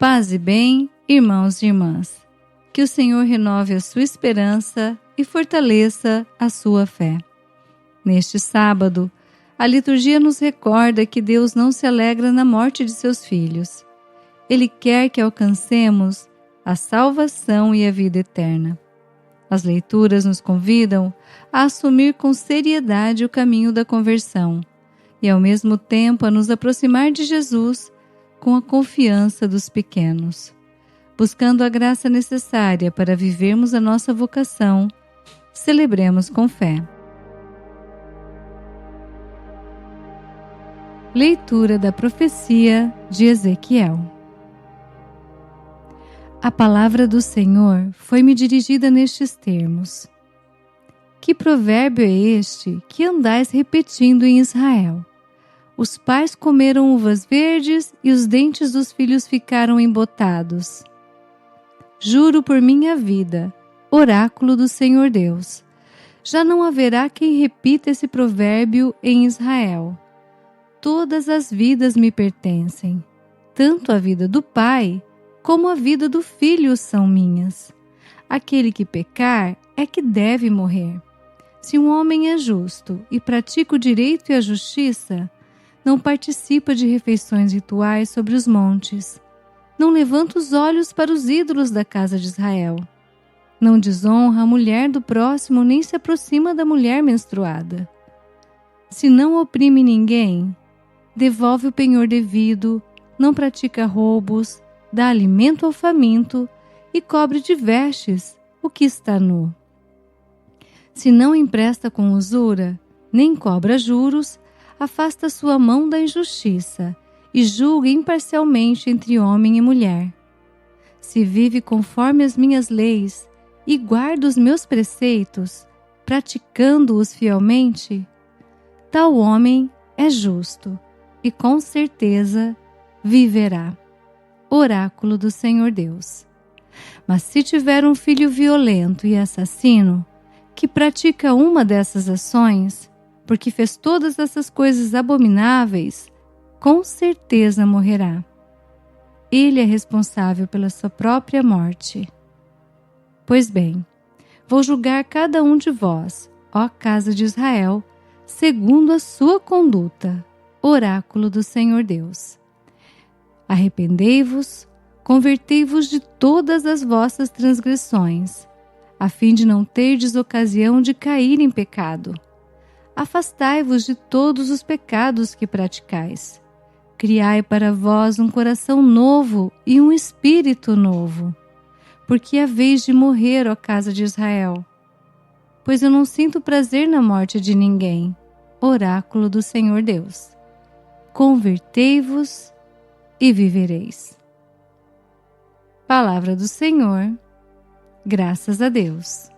Paz e bem, irmãos e irmãs. Que o Senhor renove a sua esperança e fortaleça a sua fé. Neste sábado, a liturgia nos recorda que Deus não se alegra na morte de seus filhos. Ele quer que alcancemos a salvação e a vida eterna. As leituras nos convidam a assumir com seriedade o caminho da conversão e, ao mesmo tempo, a nos aproximar de Jesus com a confiança dos pequenos. Buscando a graça necessária para vivermos a nossa vocação, celebremos com fé. Leitura da profecia de Ezequiel. A palavra do Senhor foi-me dirigida nestes termos: Que provérbio é este que andais repetindo em Israel? Os pais comeram uvas verdes e os dentes dos filhos ficaram embotados. Juro por minha vida, oráculo do Senhor Deus, já não haverá quem repita esse provérbio em Israel. Todas as vidas me pertencem, tanto a vida do pai como a vida do filho são minhas. Aquele que pecar é que deve morrer. Se um homem é justo e pratica o direito e a justiça, não participa de refeições rituais sobre os montes, não levanta os olhos para os ídolos da casa de Israel, não desonra a mulher do próximo nem se aproxima da mulher menstruada. Se não oprime ninguém, devolve o penhor devido, não pratica roubos, dá alimento ao faminto e cobre de vestes o que está nu. Se não empresta com usura, nem cobra juros, afasta sua mão da injustiça e julga imparcialmente entre homem e mulher. Se vive conforme as minhas leis e guarda os meus preceitos, praticando-os fielmente, tal homem é justo e com certeza viverá. Oráculo do Senhor Deus. Mas se tiver um filho violento e assassino, que pratica uma dessas ações, porque fez todas essas coisas abomináveis, com certeza morrerá. Ele é responsável pela sua própria morte. Pois bem, vou julgar cada um de vós, ó casa de Israel, segundo a sua conduta. Oráculo do Senhor Deus. Arrependei-vos, convertei-vos de todas as vossas transgressões, a fim de não terdes ocasião de cair em pecado. Afastai-vos de todos os pecados que praticais. Criai para vós um coração novo e um espírito novo. Porque é vez de morrer, ó casa de Israel. Pois eu não sinto prazer na morte de ninguém. Oráculo do Senhor Deus. Convertei-vos e vivereis. Palavra do Senhor. Graças a Deus.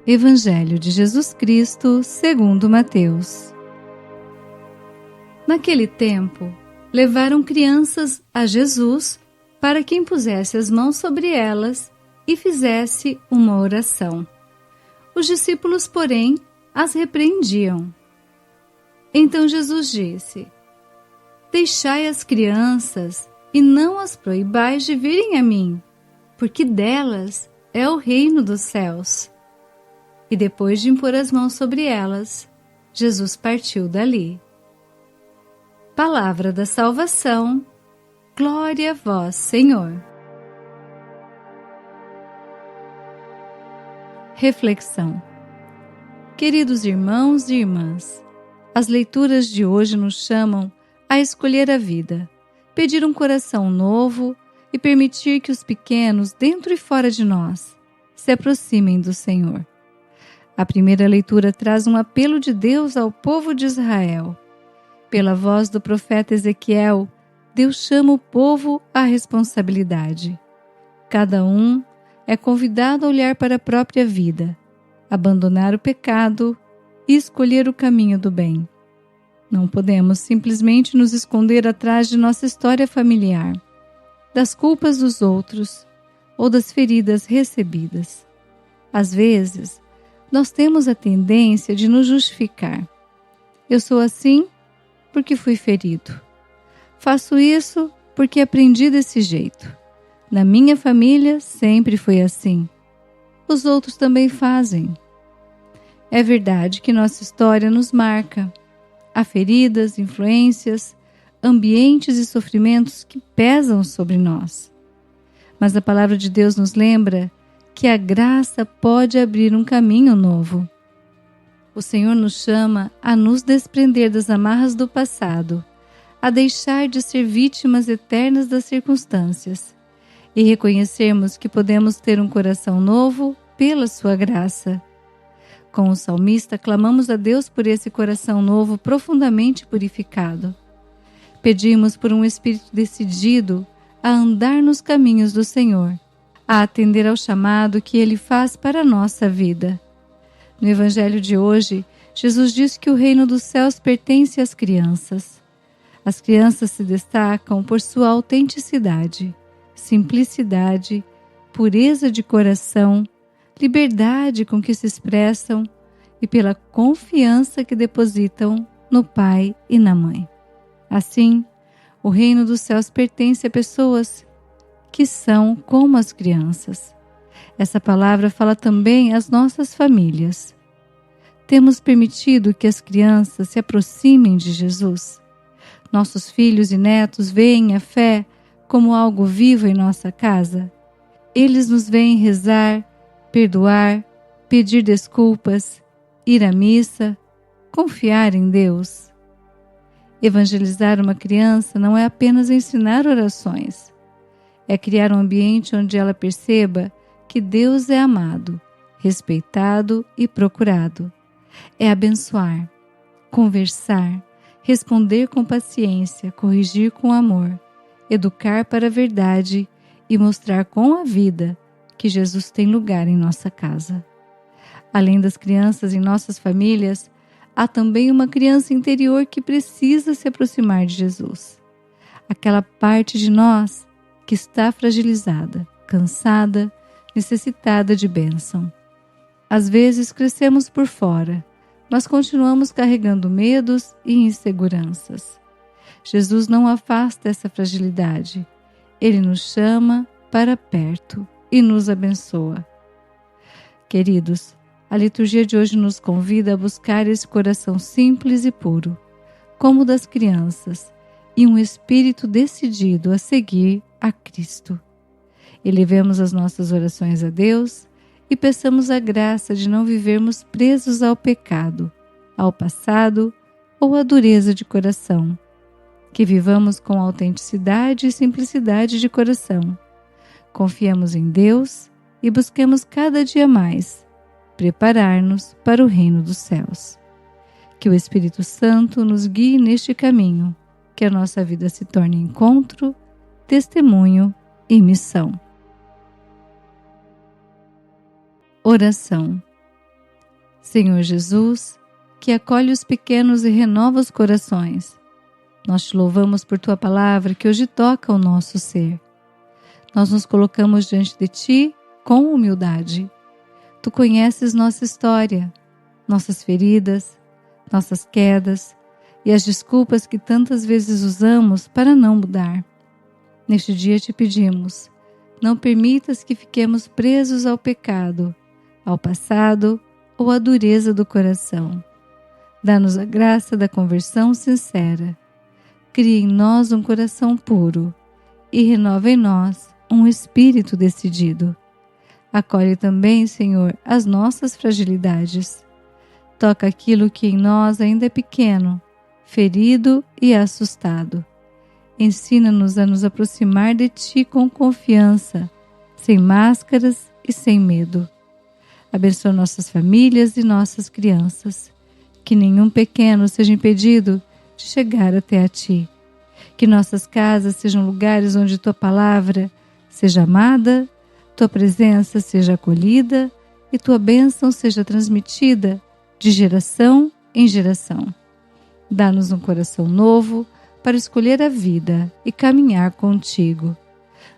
Evangelho de Jesus Cristo, segundo Mateus. Naquele tempo, levaram crianças a Jesus para que impusesse as mãos sobre elas e fizesse uma oração. Os discípulos, porém, as repreendiam. Então Jesus disse: Deixai as crianças e não as proibais de virem a mim, porque delas é o reino dos céus. E depois de impor as mãos sobre elas, Jesus partiu dali. Palavra da salvação, glória a vós, Senhor. Reflexão. Queridos irmãos e irmãs, as leituras de hoje nos chamam a escolher a vida, pedir um coração novo e permitir que os pequenos, dentro e fora de nós, se aproximem do Senhor. A primeira leitura traz um apelo de Deus ao povo de Israel. Pela voz do profeta Ezequiel, Deus chama o povo à responsabilidade. Cada um é convidado a olhar para a própria vida, abandonar o pecado e escolher o caminho do bem. Não podemos simplesmente nos esconder atrás de nossa história familiar, das culpas dos outros ou das feridas recebidas. Às vezes, nós temos a tendência de nos justificar. Eu sou assim porque fui ferido. Faço isso porque aprendi desse jeito. Na minha família sempre foi assim. Os outros também fazem. É verdade que nossa história nos marca. Há feridas, influências, ambientes e sofrimentos que pesam sobre nós. Mas a palavra de Deus nos lembra que a graça pode abrir um caminho novo. O Senhor nos chama a nos desprender das amarras do passado, a deixar de ser vítimas eternas das circunstâncias e reconhecermos que podemos ter um coração novo pela sua graça. Com o salmista, clamamos a Deus por esse coração novo profundamente purificado. Pedimos por um espírito decidido a andar nos caminhos do Senhor, a atender ao chamado que Ele faz para a nossa vida. No Evangelho de hoje, Jesus diz que o reino dos céus pertence às crianças. As crianças se destacam por sua autenticidade, simplicidade, pureza de coração, liberdade com que se expressam e pela confiança que depositam no pai e na mãe. Assim, o reino dos céus pertence a pessoas que são como as crianças. Essa palavra fala também às nossas famílias. Temos permitido que as crianças se aproximem de Jesus? Nossos filhos e netos veem a fé como algo vivo em nossa casa? Eles nos veem rezar, perdoar, pedir desculpas, ir à missa, confiar em Deus? Evangelizar uma criança não é apenas ensinar orações. É criar um ambiente onde ela perceba que Deus é amado, respeitado e procurado. É abençoar, conversar, responder com paciência, corrigir com amor, educar para a verdade e mostrar com a vida que Jesus tem lugar em nossa casa. Além das crianças em nossas famílias, há também uma criança interior que precisa se aproximar de Jesus. Aquela parte de nós que está fragilizada, cansada, necessitada de bênção. Às vezes crescemos por fora, mas continuamos carregando medos e inseguranças. Jesus não afasta essa fragilidade. Ele nos chama para perto e nos abençoa. Queridos, a liturgia de hoje nos convida a buscar esse coração simples e puro, como o das crianças, e um espírito decidido a seguir a Cristo. Elevemos as nossas orações a Deus e peçamos a graça de não vivermos presos ao pecado, ao passado ou à dureza de coração. Que vivamos com autenticidade e simplicidade de coração. Confiemos em Deus e busquemos cada dia mais preparar-nos para o reino dos céus. Que o Espírito Santo nos guie neste caminho que a nossa vida se torne encontro, testemunho e missão. Oração. Senhor Jesus, que acolhe os pequenos e renova os corações, nós te louvamos por tua palavra que hoje toca o nosso ser. Nós nos colocamos diante de ti com humildade. Tu conheces nossa história, nossas feridas, nossas quedas e as desculpas que tantas vezes usamos para não mudar. Neste dia te pedimos, não permitas que fiquemos presos ao pecado, ao passado ou à dureza do coração. Dá-nos a graça da conversão sincera. Cria em nós um coração puro e renova em nós um espírito decidido. Acolhe também, Senhor, as nossas fragilidades. Toca aquilo que em nós ainda é pequeno, ferido e assustado. Ensina-nos a nos aproximar de Ti com confiança, sem máscaras e sem medo. Abençoa nossas famílias e nossas crianças. Que nenhum pequeno seja impedido de chegar até a Ti. Que nossas casas sejam lugares onde Tua palavra seja amada, Tua presença seja acolhida e Tua bênção seja transmitida de geração em geração. Dá-nos um coração novo para escolher a vida e caminhar contigo.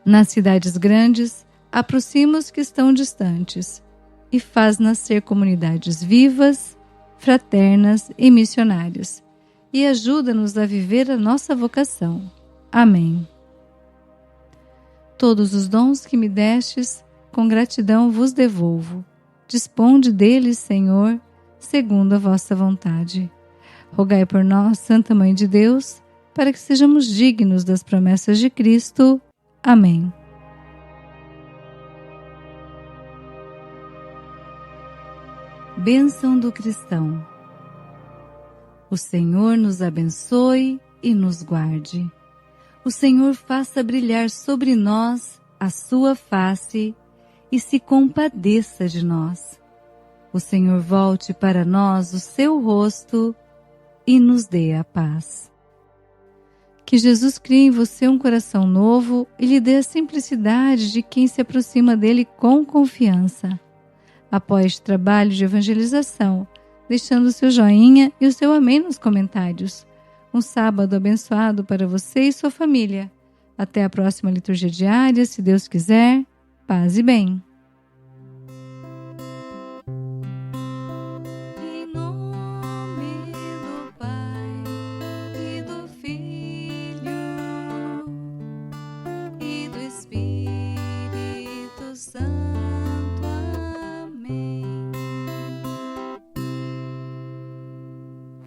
Nas cidades grandes, aproxima os que estão distantes e faz nascer comunidades vivas, fraternas e missionárias. E ajuda-nos a viver a nossa vocação. Amém. Todos os dons que me destes, com gratidão vos devolvo. Disponde deles, Senhor, segundo a vossa vontade. Rogai por nós, Santa Mãe de Deus, para que sejamos dignos das promessas de Cristo. Amém. Bênção do cristão. O Senhor nos abençoe e nos guarde. O Senhor faça brilhar sobre nós a sua face e se compadeça de nós. O Senhor volte para nós o seu rosto e nos dê a paz. Que Jesus crie em você um coração novo e lhe dê a simplicidade de quem se aproxima dele com confiança. Apoie este trabalho de evangelização, deixando o seu joinha e o seu amém nos comentários. Um sábado abençoado para você e sua família. Até a próxima liturgia diária, se Deus quiser. Paz e bem.